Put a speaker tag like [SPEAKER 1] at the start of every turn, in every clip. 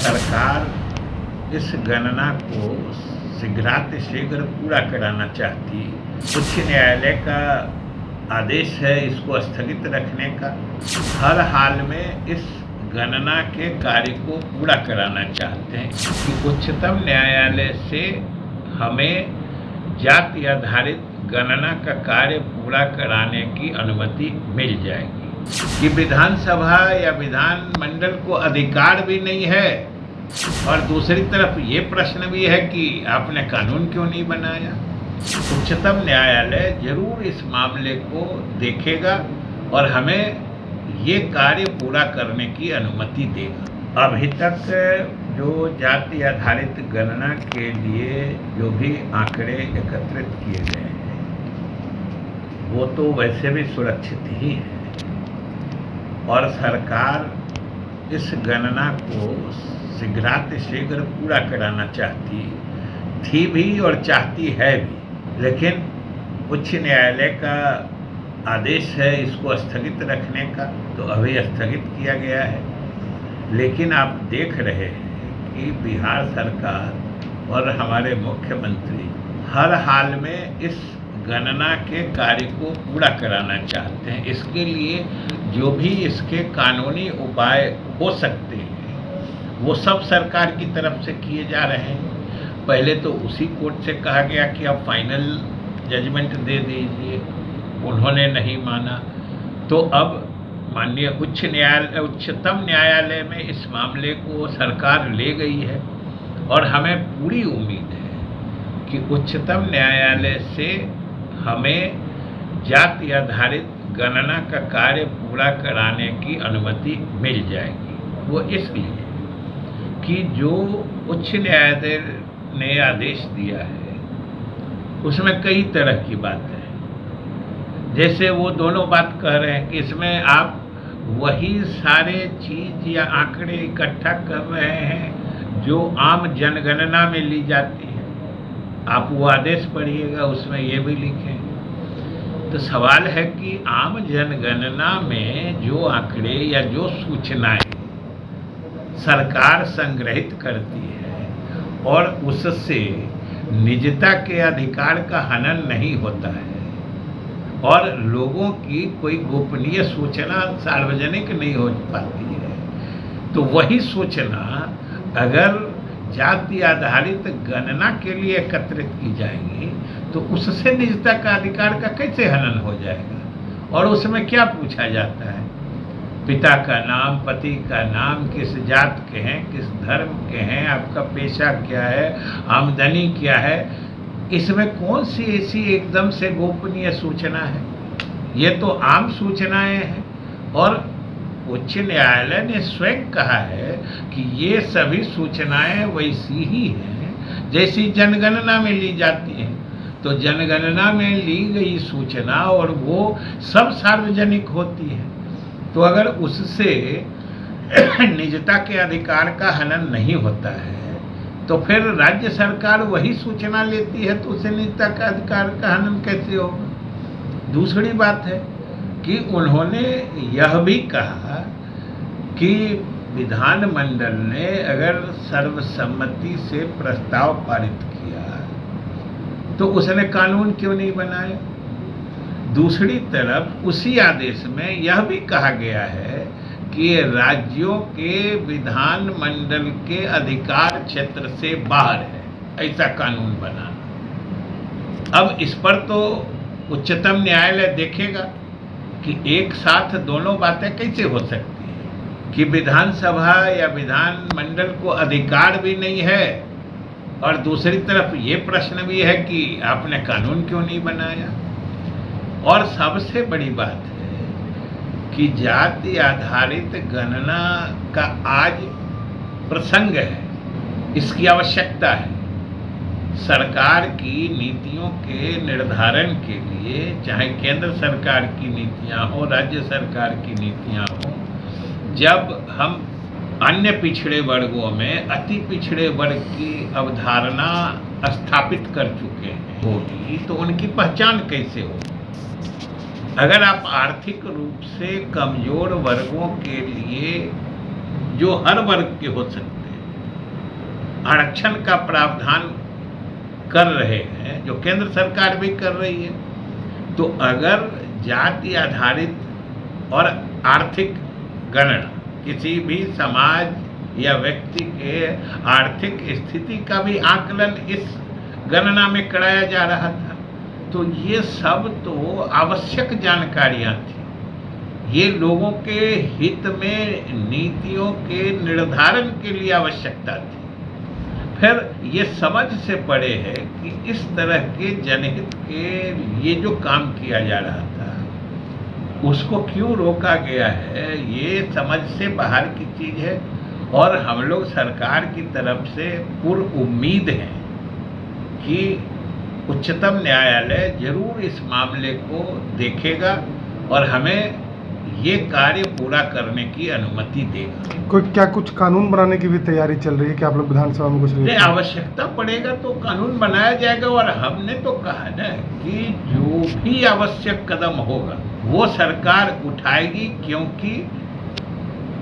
[SPEAKER 1] सरकार इस गणना को शीघ्रातिशीघ्र पूरा कराना चाहती है। उच्च न्यायालय का आदेश है इसको स्थगित रखने का। हर हाल में इस गणना के कार्य को पूरा कराना चाहते हैं कि उच्चतम न्यायालय से हमें जाति आधारित गणना का कार्य पूरा कराने की अनुमति मिल जाएगी। कि विधानसभा या विधानमंडल को अधिकार भी नहीं है, और दूसरी तरफ ये प्रश्न भी है कि आपने कानून क्यों नहीं बनाया। उच्चतम न्यायालय जरूर इस मामले को देखेगा और हमें ये कार्य पूरा करने की अनुमति देगा। अभी तक जो जाति आधारित गणना के लिए जो भी आंकड़े एकत्रित किए गए हैं वो तो वैसे भी सुरक्षित ही है, और सरकार इस गणना को शीघ्रातिशीघ्र पूरा कराना चाहती थी भी और चाहती है भी। लेकिन उच्च न्यायालय का आदेश है इसको स्थगित रखने का, तो अभी स्थगित किया गया है। लेकिन आप देख रहे हैं कि बिहार सरकार और हमारे मुख्यमंत्री हर हाल में इस गणना के कार्य को पूरा कराना चाहते हैं। इसके लिए जो भी इसके कानूनी उपाय हो सकते हैं वो सब सरकार की तरफ से किए जा रहे हैं। पहले तो उसी कोर्ट से कहा गया कि आप फाइनल जजमेंट दे दीजिए, उन्होंने नहीं माना। तो अब माननीय उच्चतम न्यायालय में इस मामले को सरकार ले गई है, और हमें पूरी उम्मीद है कि उच्चतम न्यायालय से हमें जाति आधारित गणना का कार्य पूरा कराने की अनुमति मिल जाएगी। वो इसलिए कि जो उच्च न्यायालय ने आदेश दिया है उसमें कई तरह की बातें हैं। जैसे वो दोनों बात कह रहे हैं कि इसमें आप वही सारे चीज या आंकड़े इकट्ठा कर रहे हैं जो आम जनगणना में ली जाती है। आप वो आदेश पढ़िएगा, उसमें ये भी लिखे। तो सवाल है कि आम जनगणना में जो आंकड़े या जो सूचनाएं सरकार संग्रहित करती है और उससे निजता के अधिकार का हनन नहीं होता है और लोगों की कोई गोपनीय सूचना सार्वजनिक नहीं हो पाती है, तो वही सूचना अगर जाति आधारित गणना के लिए एकत्रित की जाएगी तो उससे निजता का अधिकार का कैसे हनन हो जाएगा। और उसमें क्या पूछा जाता है? पिता का नाम, पति का नाम, किस जात के हैं, किस धर्म के हैं, आपका पेशा क्या है, आमदनी क्या है। इसमें कौन सी ऐसी एकदम से गोपनीय सूचना है? ये तो आम सूचनाएं हैं, और उच्च न्यायालय ने स्वयं कहा है कि ये सभी सूचनाएं वैसी ही हैं जैसी जनगणना में ली जाती हैं। तो जनगणना में ली गई सूचना और वो सब सार्वजनिक होती है, तो अगर उससे निजता के अधिकार का हनन नहीं होता है तो फिर राज्य सरकार वही सूचना लेती है, तो उसे निजता का अधिकार का हनन कैसे होगा। दूसरी बात है कि उन्होंने यह भी कहा कि विधानमंडल ने अगर सर्वसम्मति से प्रस्ताव पारित किया तो उसने कानून क्यों नहीं बनाया। दूसरी तरफ उसी आदेश में यह भी कहा गया है कि राज्यों के विधानमंडल के अधिकार क्षेत्र से बाहर है ऐसा कानून बनाना। अब इस पर तो उच्चतम न्यायालय देखेगा कि एक साथ दोनों बातें कैसे हो सकती है कि विधानसभा या विधानमंडल को अधिकार भी नहीं है, और दूसरी तरफ ये प्रश्न भी है कि आपने कानून क्यों नहीं बनाया। और सबसे बड़ी बात है कि जाति आधारित गणना का आज प्रसंग है, इसकी आवश्यकता है। सरकार की नीतियों के निर्धारण के लिए, चाहे केंद्र सरकार की नीतियां हो, राज्य सरकार की नीतियां हो, जब हम अन्य पिछड़े वर्गों में अति पिछड़े वर्ग की अवधारणा स्थापित कर चुके हैं होगी तो उनकी पहचान कैसे होगी। अगर आप आर्थिक रूप से कमजोर वर्गों के लिए, जो हर वर्ग के हो सकते हैं, आरक्षण का प्रावधान कर रहे हैं, जो केंद्र सरकार भी कर रही है, तो अगर जाति आधारित और आर्थिक गणना किसी भी समाज या व्यक्ति के आर्थिक स्थिति का भी आकलन इस गणना में कराया जा रहा था, तो ये सब तो आवश्यक जानकारियां थी। ये लोगों के हित में नीतियों के निर्धारण के लिए आवश्यकता थी। फिर ये समझ से परे है कि इस तरह के जनहित के लिए जो काम किया जा रहा था उसको क्यों रोका गया है, ये समझ से बाहर की चीज है। और हम लोग सरकार की तरफ से पूर्ण उम्मीद है कि उच्चतम न्यायालय जरूर इस मामले को देखेगा और हमें ये कार्य पूरा करने की अनुमति देगा।
[SPEAKER 2] क्या कुछ कानून बनाने की भी तैयारी चल रही है कि आप लोग विधानसभा में कुछ
[SPEAKER 1] नहीं, आवश्यकता पड़ेगा तो कानून बनाया जाएगा। और हमने तो कहा ना कि जो भी आवश्यक कदम होगा वो सरकार उठाएगी, क्योंकि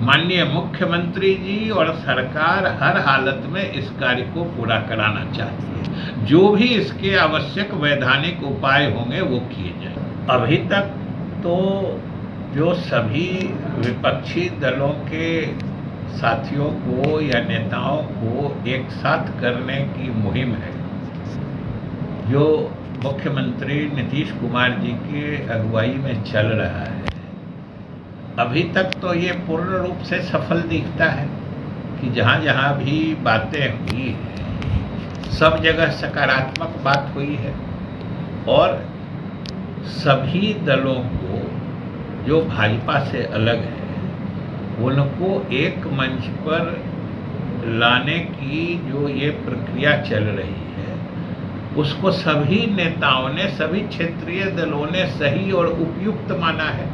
[SPEAKER 1] माननीय मुख्यमंत्री जी और सरकार हर हालत में इस कार्य को पूरा कराना चाहती है। जो भी इसके आवश्यक वैधानिक उपाय होंगे वो किए जाएंगे। अभी तक तो जो सभी विपक्षी दलों के साथियों को या नेताओं को एक साथ करने की मुहिम है, जो मुख्यमंत्री नीतीश कुमार जी के अगुवाई में चल रहा है, अभी तक तो ये पूर्ण रूप से सफल दिखता है कि जहाँ जहाँ भी बातें हुई हैं सब जगह सकारात्मक बात हुई है। और सभी दलों को जो भाजपा से अलग है उनको एक मंच पर लाने की जो ये प्रक्रिया चल रही है उसको सभी नेताओं ने, सभी क्षेत्रीय दलों ने सही और उपयुक्त माना है।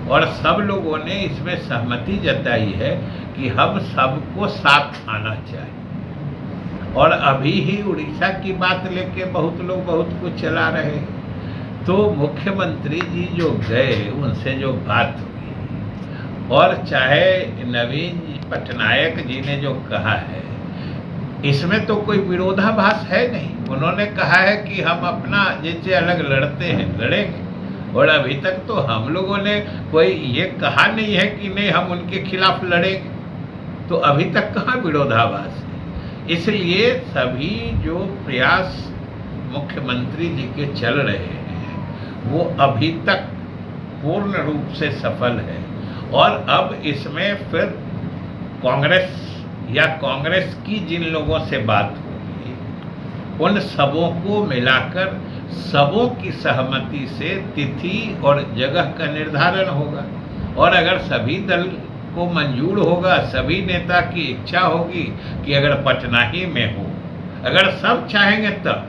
[SPEAKER 1] और सब लोगों ने इसमें सहमति जताई है कि हम सबको साथ आना चाहिए। और अभी ही उड़ीसा की बात लेके बहुत लोग बहुत कुछ चला रहे हैं, तो मुख्यमंत्री जी जो गए उनसे जो बात हुई, और चाहे नवीन पटनायक जी ने जो कहा है इसमें तो कोई विरोधाभास है नहीं। उन्होंने कहा है कि हम अपना जैसे अलग लड़ते हैं लड़ेंगे, और अभी तक तो हम लोगों ने कोई ये कहा नहीं है कि नहीं हम उनके खिलाफ लड़ेंगे, तो अभी तक कहाँ विरोधाभास है। इसलिए सभी जो प्रयास मुख्यमंत्री जी के चल रहे हैं वो अभी तक पूर्ण रूप से सफल है। और अब इसमें फिर कांग्रेस या कांग्रेस की जिन लोगों से बात होगी उन सबों को मिलाकर सबों की सहमति से तिथि और जगह का निर्धारण होगा। और अगर सभी दल को मंजूर होगा, सभी नेता की इच्छा होगी कि अगर पटना ही में हो, अगर सब चाहेंगे तब,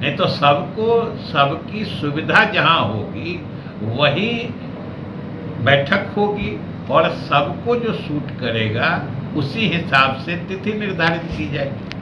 [SPEAKER 1] नहीं तो सबको सबकी सुविधा जहां होगी वही बैठक होगी और सबको जो सूट करेगा उसी हिसाब से तिथि निर्धारित की जाएगी।